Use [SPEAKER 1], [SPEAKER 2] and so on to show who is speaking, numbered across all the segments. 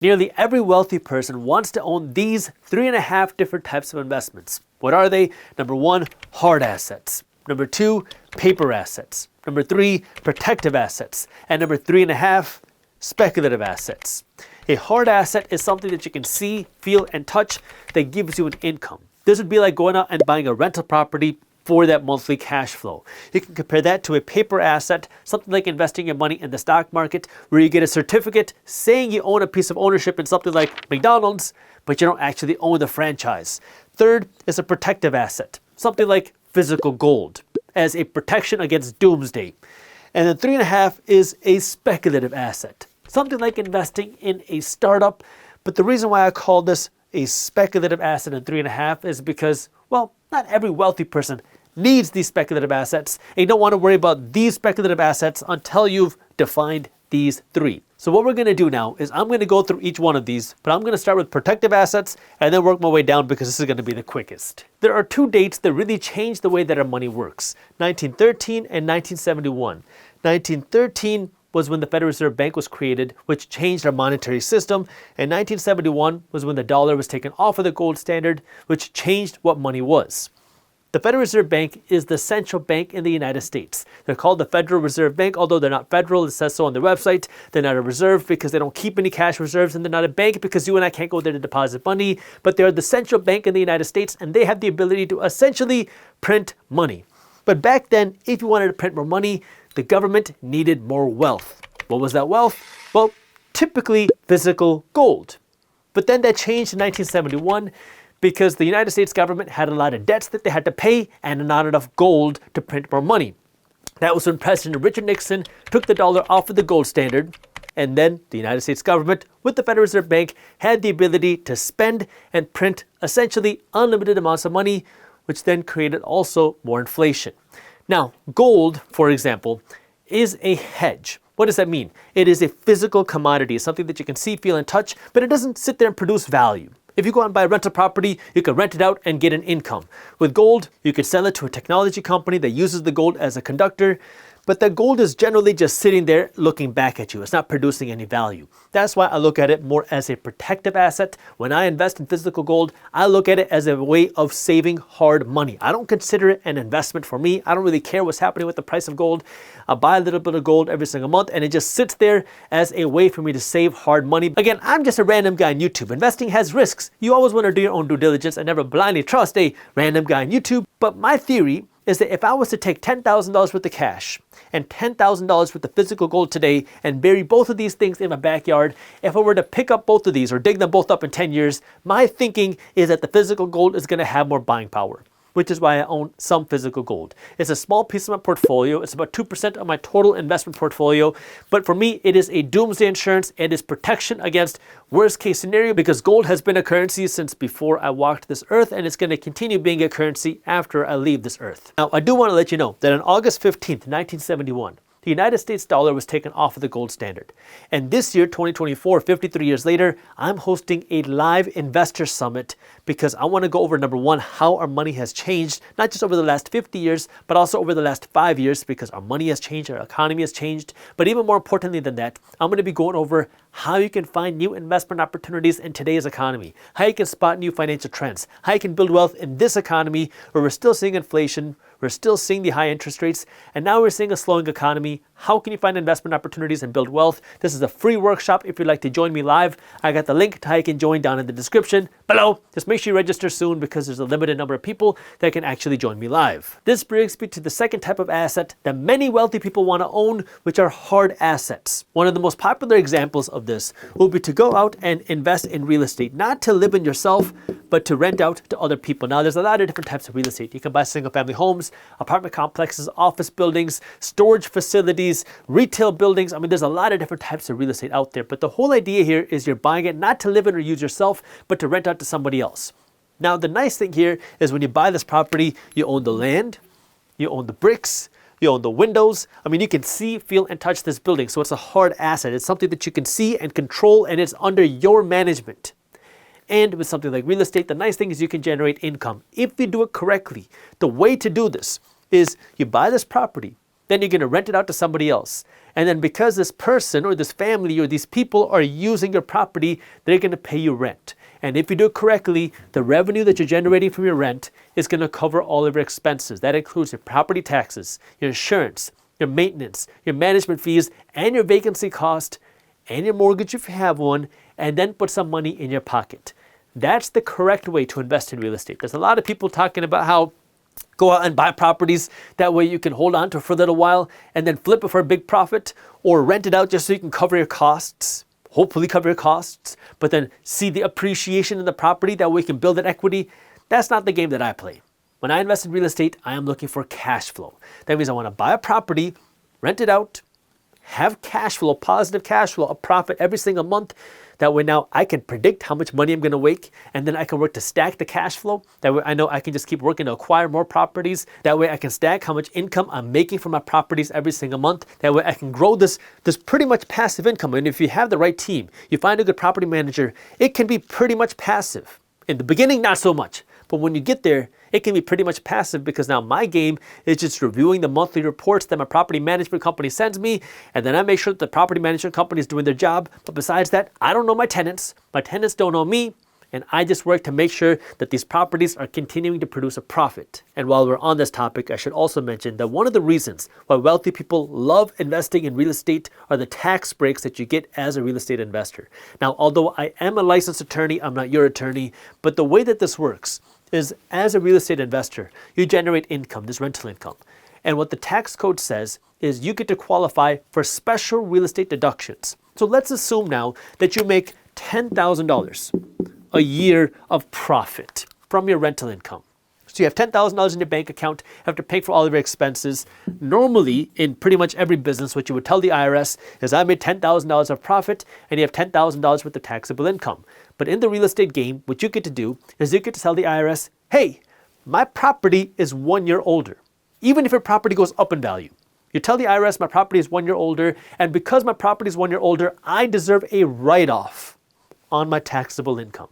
[SPEAKER 1] Nearly every wealthy person wants to own these 3.5 different types of investments. What are they? Number 1, hard assets. Number 2, paper assets. Number 3, protective assets. And number 3.5, speculative assets. A hard asset is something that you can see, feel, and touch that gives you an income. This would be like going out and buying a rental property for that monthly cash flow. You can compare that to a paper asset, something like investing your money in the stock market, where you get a certificate saying you own a piece of ownership in something like McDonald's, but you don't actually own the franchise. Third is a protective asset, something like physical gold, as a protection against doomsday. And then 3.5 is a speculative asset, something like investing in a startup. But the reason why I call this a speculative asset in 3.5 is because, well, not every wealthy person needs these speculative assets, and you don't want to worry about these speculative assets until you've defined these 3. So what we're going to do now is I'm going to go through each one of these, but I'm going to start with protective assets and then work my way down because this is going to be the quickest. There are 2 dates that really changed the way that our money works: 1913 and 1971. 1913 was when the Federal Reserve Bank was created, which changed our monetary system, and 1971 was when the dollar was taken off of the gold standard, which changed what money was. The Federal Reserve Bank is the central bank in the United States. They're called the Federal Reserve Bank, although they're not federal. It says so on their website. They're not a reserve because they don't keep any cash reserves, and they're not a bank because you and I can't go there to deposit money, but they're the central bank in the United States, and they have the ability to essentially print money. But back then, if you wanted to print more money, the government needed more wealth. What was that wealth? Well, typically physical gold. But then that changed in 1971 because the United States government had a lot of debts that they had to pay and not enough gold to print more money. That was when President Richard Nixon took the dollar off of the gold standard, and then the United States government, with the Federal Reserve Bank, had the ability to spend and print essentially unlimited amounts of money, which then created also more inflation. Now, gold, for example, is a hedge. What does that mean? It is a physical commodity. It's something that you can see, feel, and touch, but it doesn't sit there and produce value. If you go out and buy a rental property, you can rent it out and get an income. With gold, you could sell it to a technology company that uses the gold as a conductor, but the gold is generally just sitting there looking back at you. It's not producing any value. That's why I look at it more as a protective asset. When I invest in physical gold, I look at it as a way of saving hard money. I don't consider it an investment for me. I don't really care what's happening with the price of gold. I buy a little bit of gold every single month, and it just sits there as a way for me to save hard money. Again, I'm just a random guy on YouTube. Investing has risks. You always want to do your own due diligence and never blindly trust a random guy on YouTube. But my theory is that if I was to take $10,000 worth of cash and $10,000 worth of physical gold today and bury both of these things in my backyard, if I were to pick up both of these or dig them both up in 10 years, my thinking is that the physical gold is going to have more buying power, which is why I own some physical gold. It's a small piece of my portfolio. It's about 2% of my total investment portfolio. But for me, it is a doomsday insurance. It is protection against worst case scenario because gold has been a currency since before I walked this earth, and it's going to continue being a currency after I leave this earth. Now, I do want to let you know that on August 15th, 1971, the United States dollar was taken off of the gold standard. And this year, 2024, 53 years later, I'm hosting a live investor summit because I want to go over, number 1, how our money has changed, not just over the last 50 years, but also over the last 5 years because our money has changed, our economy has changed. But even more importantly than that, I'm going to be going over how you can find new investment opportunities in today's economy, how you can spot new financial trends, how you can build wealth in this economy where we're still seeing inflation, we're still seeing the high interest rates, and now we're seeing a slowing economy. How can you find investment opportunities and build wealth? This is a free workshop. If you'd like to join me live, I got the link to how you can join down in the description below. Just make sure you register soon because there's a limited number of people that can actually join me live. This brings me to the second type of asset that many wealthy people want to own, which are hard assets. One of the most popular examples of this will be to go out and invest in real estate, not to live in yourself, but to rent out to other people. Now, there's a lot of different types of real estate. You can buy single family homes, apartment complexes, office buildings, storage facilities, retail buildings. I mean, there's a lot of different types of real estate out there. But the whole idea here is you're buying it not to live in or use yourself, but to rent out to somebody else. Now, the nice thing here is when you buy this property, you own the land, you own the bricks, you own the windows. I mean, you can see, feel, and touch this building. So it's a hard asset. It's something that you can see and control, and it's under your management. And with something like real estate, the nice thing is you can generate income. If you do it correctly, the way to do this is you buy this property, then you're going to rent it out to somebody else. And then because this person or this family or these people are using your property, they're going to pay you rent. And if you do it correctly, the revenue that you're generating from your rent is going to cover all of your expenses. That includes your property taxes, your insurance, your maintenance, your management fees, and your vacancy cost, and your mortgage if you have one, and then put some money in your pocket. That's the correct way to invest in real estate. There's a lot of people talking about how go out and buy properties. That way you can hold on to it for a little while and then flip it for a big profit, or rent it out just so you can cover your costs, hopefully cover your costs, but then see the appreciation in the property. That way you can build that equity. That's not the game that I play. When I invest in real estate, I am looking for cash flow. That means I want to buy a property, rent it out, have cash flow, positive cash flow, a profit every single month. That way now I can predict how much money I'm going to make, and then I can work to stack the cash flow. That way I know I can just keep working to acquire more properties. That way I can stack how much income I'm making from my properties every single month. That way I can grow this pretty much passive income. And if you have the right team, you find a good property manager, it can be pretty much passive. In the beginning, not so much. But when you get there, it can be pretty much passive, because now my game is just reviewing the monthly reports that my property management company sends me, and then I make sure that the property management company is doing their job. But besides that, I don't know my tenants don't know me, and I just work to make sure that these properties are continuing to produce a profit. And while we're on this topic, I should also mention that one of the reasons why wealthy people love investing in real estate are the tax breaks that you get as a real estate investor. Now, although I am a licensed attorney, I'm not your attorney, but the way that this works is, as a real estate investor, you generate income, this rental income. And what the tax code says is you get to qualify for special real estate deductions. So let's assume now that you make $10,000 a year of profit from your rental income. So you have $10,000 in your bank account after paying for all of your expenses. Normally, in pretty much every business, what you would tell the IRS is, I made $10,000 of profit, and you have $10,000 worth of taxable income. But in the real estate game, what you get to do is you get to tell the IRS, hey, my property is 1 year older. Even if your property goes up in value, you tell the IRS my property is 1 year older, and because my property is 1 year older, I deserve a write-off on my taxable income.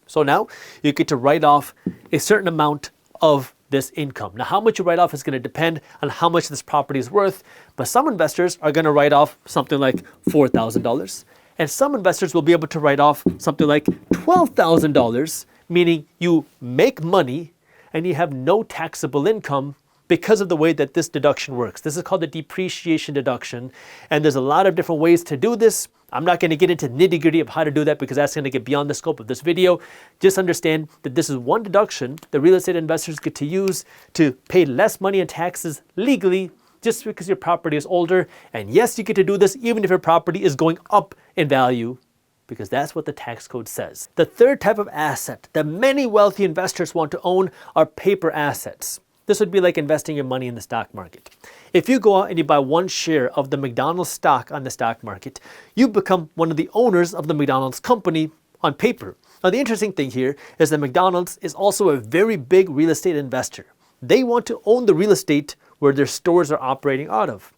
[SPEAKER 1] So now you get to write off a certain amount of this income. Now, how much you write off is going to depend on how much this property is worth, but some investors are going to write off something like $4,000, and some investors will be able to write off something like $12,000, meaning you make money and you have no taxable income because of the way that this deduction works. This is called the depreciation deduction, and there's a lot of different ways to do this. I'm not going to get into nitty-gritty of how to do that because that's going to get beyond the scope of this video. Just understand that this is one deduction that real estate investors get to use to pay less money in taxes legally just because your property is older. And yes, you get to do this even if your property is going up in value, because that's what the tax code says. The third type of asset that many wealthy investors want to own are paper assets. This would be like investing your money in the stock market. If you go out and you buy one share of the McDonald's stock on the stock market, you become one of the owners of the McDonald's company on paper. Now, the interesting thing here is that McDonald's is also a very big real estate investor. They want to own the real estate where their stores are operating out of.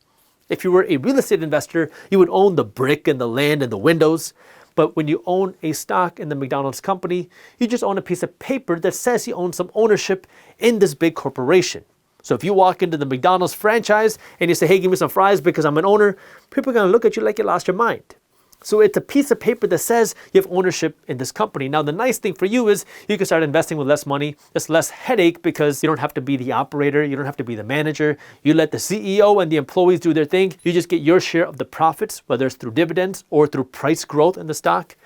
[SPEAKER 1] If you were a real estate investor, you would own the brick and the land and the windows. But when you own a stock in the McDonald's company, you just own a piece of paper that says you own some ownership in this big corporation. So if you walk into the McDonald's franchise and you say, hey, give me some fries because I'm an owner, people are going to look at you like you lost your mind. So it's a piece of paper that says you have ownership in this company. Now, the nice thing for you is you can start investing with less money. It's less headache because you don't have to be the operator. You don't have to be the manager. You let the CEO and the employees do their thing. You just get your share of the profits, whether it's through dividends or through price growth in the stock.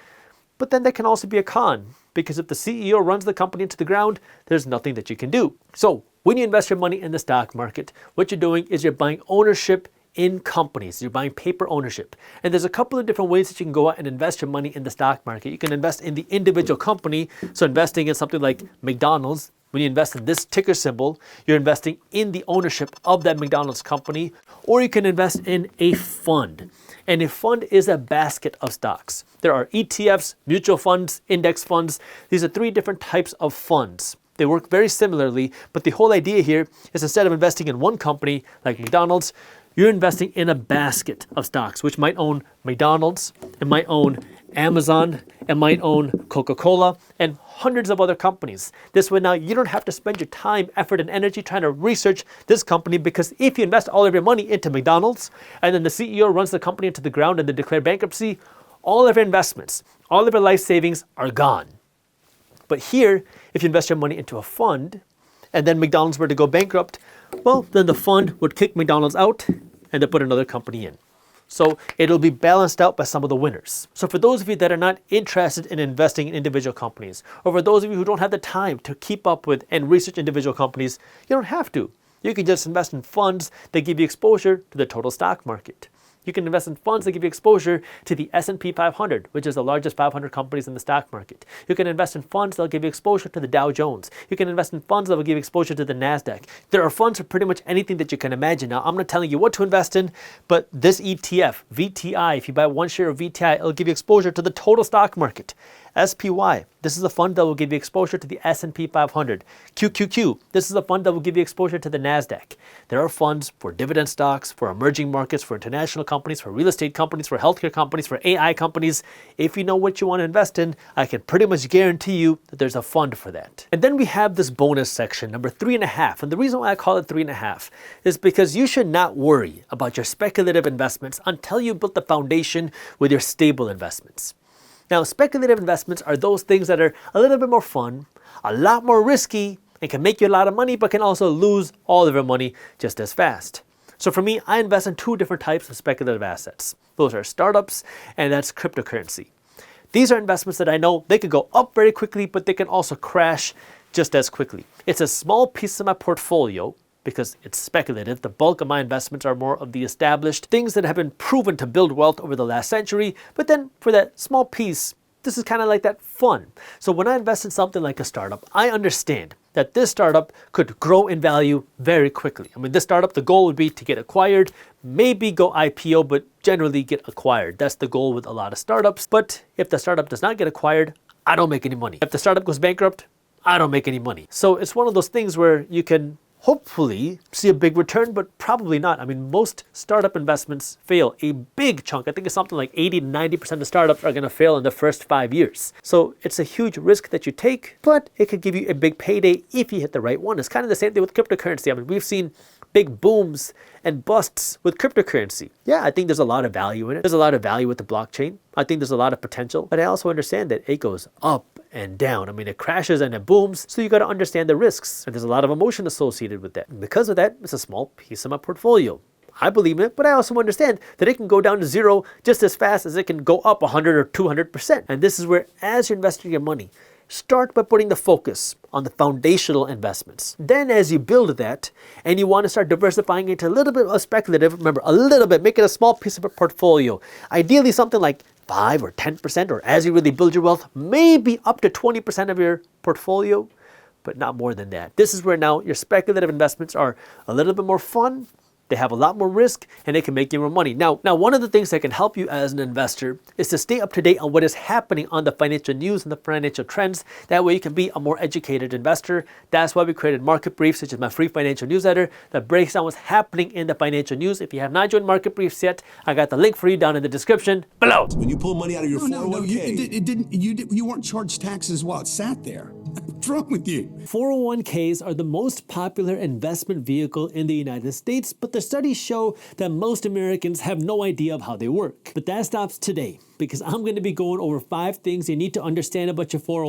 [SPEAKER 1] But then there can also be a con, because if the CEO runs the company into the ground, there's nothing that you can do. So when you invest your money in the stock market, what you're doing is you're buying ownership in companies. You're buying paper ownership. And there's a couple of different ways that you can go out and invest your money in the stock market. You can invest in the individual company. So investing in something like McDonald's, when you invest in this ticker symbol, you're investing in the ownership of that McDonald's company. Or you can invest in a fund. And a fund is a basket of stocks. There are ETFs, mutual funds, index funds. These are three different types of funds. They work very similarly, but the whole idea here is, instead of investing in one company like McDonald's, you're investing in a basket of stocks, which might own McDonald's, it might own Amazon, it might own Coca-Cola, and hundreds of other companies. This way now you don't have to spend your time, effort, and energy trying to research this company, because if you invest all of your money into McDonald's and then the CEO runs the company into the ground and they declare bankruptcy, all of your investments, all of your life savings are gone. But here, if you invest your money into a fund and then McDonald's were to go bankrupt, well, then the fund would kick McDonald's out and they put another company in. So it'll be balanced out by some of the winners. So for those of you that are not interested in investing in individual companies, or for those of you who don't have the time to keep up with and research individual companies, you don't have to. You can just invest in funds that give you exposure to the total stock market. You can invest in funds that give you exposure to the S&P 500, which is the largest 500 companies in the stock market. You can invest in funds that will give you exposure to the Dow Jones. You can invest in funds that will give you exposure to the NASDAQ. There are funds for pretty much anything that you can imagine. Now, I'm not telling you what to invest in, but this ETF, VTI, if you buy one share of VTI, it'll give you exposure to the total stock market. SPY, this is a fund that will give you exposure to the S&P 500. QQQ, this is a fund that will give you exposure to the NASDAQ. There are funds for dividend stocks, for emerging markets, for international companies, for real estate companies, for healthcare companies, for AI companies. If you know what you want to invest in, I can pretty much guarantee you that there's a fund for that. And then we have this bonus section, number 3.5. And the reason why I call it 3.5 is because you should not worry about your speculative investments until you build the foundation with your stable investments. Now, speculative investments are those things that are a little bit more fun, a lot more risky, and can make you a lot of money, but can also lose all of your money just as fast. So for me, I invest in two different types of speculative assets. Those are startups, and that's cryptocurrency. These are investments that I know they could go up very quickly, but they can also crash just as quickly. It's a small piece of my portfolio, because it's speculative. The bulk of my investments are more of the established things that have been proven to build wealth over the last century. But then for that small piece, this is kind of like that fun. So when I invest in something like a startup, I understand that this startup could grow in value very quickly. I mean, this startup, the goal would be to get acquired, maybe go IPO, but generally get acquired. That's the goal with a lot of startups. But if the startup does not get acquired, I don't make any money. If the startup goes bankrupt, I don't make any money. So it's one of those things where you can hopefully see a big return, but probably not. I mean, most startup investments fail. A big chunk, I think it's something like 80 to 90% of startups are going to fail in the first 5 years. So it's a huge risk that you take, but it could give you a big payday if you hit the right one. It's kind of the same thing with cryptocurrency. I mean, we've seen big booms and busts with cryptocurrency. Yeah, I think there's a lot of value in it. There's a lot of value with the blockchain. I think there's a lot of potential, but I also understand that it goes up and down. I mean, it crashes and it booms, so you got to understand the risks, and there's a lot of emotion associated with that. And because of that, it's a small piece of my portfolio. I believe in it, but I also understand that it can go down to zero just as fast as it can go up 100 or 200%. And this is where, as you're investing your money, start by putting the focus on the foundational investments. Then as you build that and you want to start diversifying into a little bit of speculative, remember, a little bit, make it a small piece of a portfolio. Ideally something like 5 or 10%, or as you really build your wealth, maybe up to 20% of your portfolio, but not more than that. This is where now your speculative investments are a little bit more fun. They have a lot more risk, and they can make you more money. Now, one of the things that can help you as an investor is to stay up to date on what is happening on the financial news and the financial trends. That way you can be a more educated investor. That's why we created Market Briefs, which is my free financial newsletter that breaks down what's happening in the financial news. If you have not joined Market Briefs yet, I got the link for you down in the description below.
[SPEAKER 2] When you pull money out of your 401k,
[SPEAKER 3] you weren't charged taxes while it sat there. What's wrong with you?
[SPEAKER 1] 401ks are the most popular investment vehicle in the United States, but the studies show that most Americans have no idea of how they work. But that stops today, because I'm going to be going over 5 things you need to understand about your 401k.